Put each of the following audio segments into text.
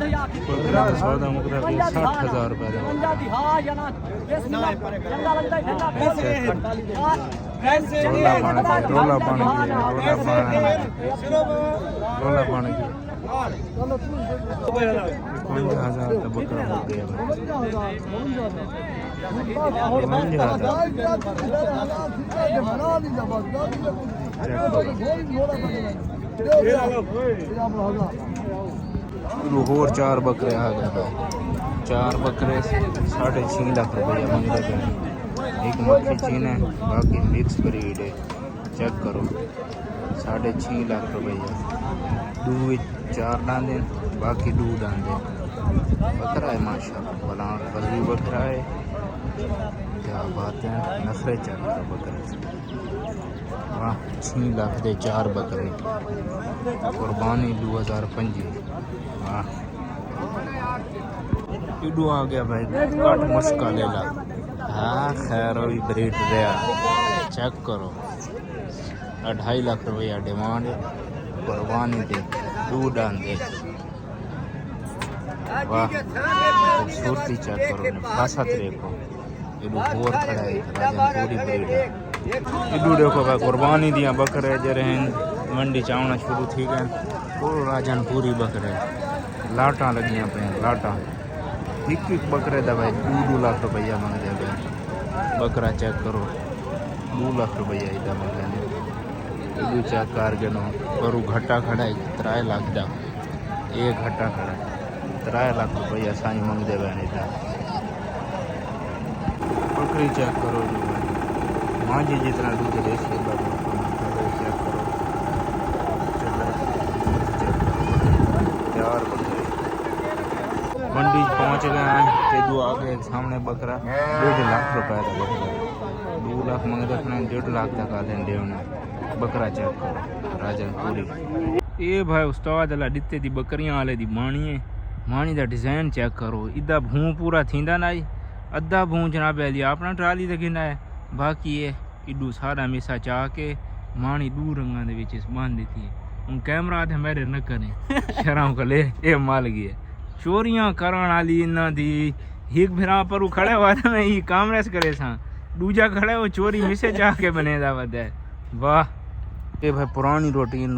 सौदा मुकदा 60,000 रुपए का रोला पानी रोला पानी 50,000 का बकरा हो गया होर 4 बकरे आ गए भाई 4 बकरे 6.5 लाख रुपया मंगते हैं एक मक्खी चीन है बाकी मिक्स ब्रीड है चेक करो 6.5 लाख रुपया दूध 4 डांदे बाकी दूध डांदे बकरा है माशाल्लाह भला फजली बकरा है क्या बात है नखरे चेक करो बकरे वाह 6 लाख दे 4 बकरे कुर्बानी 2005 वाह इडू आ गया भाई कट मुश्का ले ला हाँ खैर अभी ब्रीड गया चेक करो 2.5 लाख रुपया डिमांड कुर्बानी दे दूध आंदे वाह खूबसूरती चेक करो खासा देखो इडू होर खड़ा है राजनपुरी ब्रीड है इडू देखो भाई कुर्बानी दिया बकरे जरे मंडी चावना शुरू थी गए और राजनपुरी बकरे लाटा लगियां पे लाटा एक बकरे का भाई 2 लाख रुपया मंगते पे बकरा चेक करो 2 लाख रुपया इधर मंगे इडू चेक कर के नो पर घट्टा खड़ा है 3 लाख का एक घट्टा खड़ा 3 लाख रुपया साई मंगते पे इधर बकरी चेक करो माँ जी जितना दूध दे चेक करो मंडी पहुंच गए हैं तेदू आ गए सामने बकरा 1.5 लाख रुपए का बकरा 2 लाख मंगते अपने 1.5 लाख तक आते हैं देवने बकरा चेक करो राजनपुरी ये भाई उस्ताद अला दिते दी बकरियां वाले दी माणी दा डिजाइन चेक करो इदा भूं पूरा थींदा ना अद्धा भूं जनाब लिया अपना ट्राली ते गिना है बाकी ये इडू सारा मिसा चाह के माणी 2 रंगां दे विच बांध दी हूं कैमरा ते मेरे न करें शर्म कले ये माल गई है चोरियां करण वाली इन्हां दी एक भिरा पर खड़े हुआ था मैं ये कामरेस करे सा दूजा खड़े वो चोरी मिसे जाके बनेदा वदा वाह ये भाई पुरानी रूटीन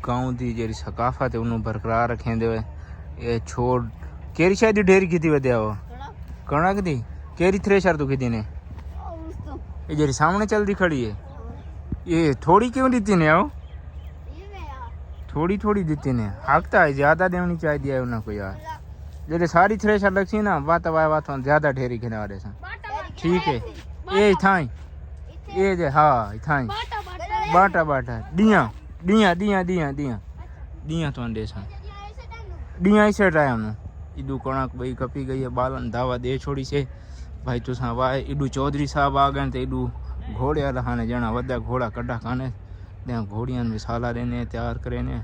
गांव दी जेरी सकाफत है उन्होंने बरकरार रखेंदे ये छोड़ केरी शायद ढेरी कीती वदया हो कणक दी केरी थ्रेशर तो कीती ने ये जेरी सामने चलती खड़ी है ये थोड़ी क्यों दी ने आओ थोड़ी थोड़ी दी ने हाकता है ज्यादा देनी चाहिए उन्हें को यार जैसे सारी थ्रेशर लगसी ना बात ज्यादा ढेरी खेने वाले सा ठीक है ये थाई ये जे हाँ थाई बाटा बाटा दिया दिया दिया दिया दिया दिया तो अंडे सा दिया ही सेट आया उन्होंने इडू कणक भाई कपी गई है बालन दावा दे छोड़ी से भाई तुसा वाह इडू चौधरी साहब आ गए तो इडू घोड़े लहाने जना वदा घोड़ा कड्डा खाने घोड़ियां मिसाला देने तैयार करे ने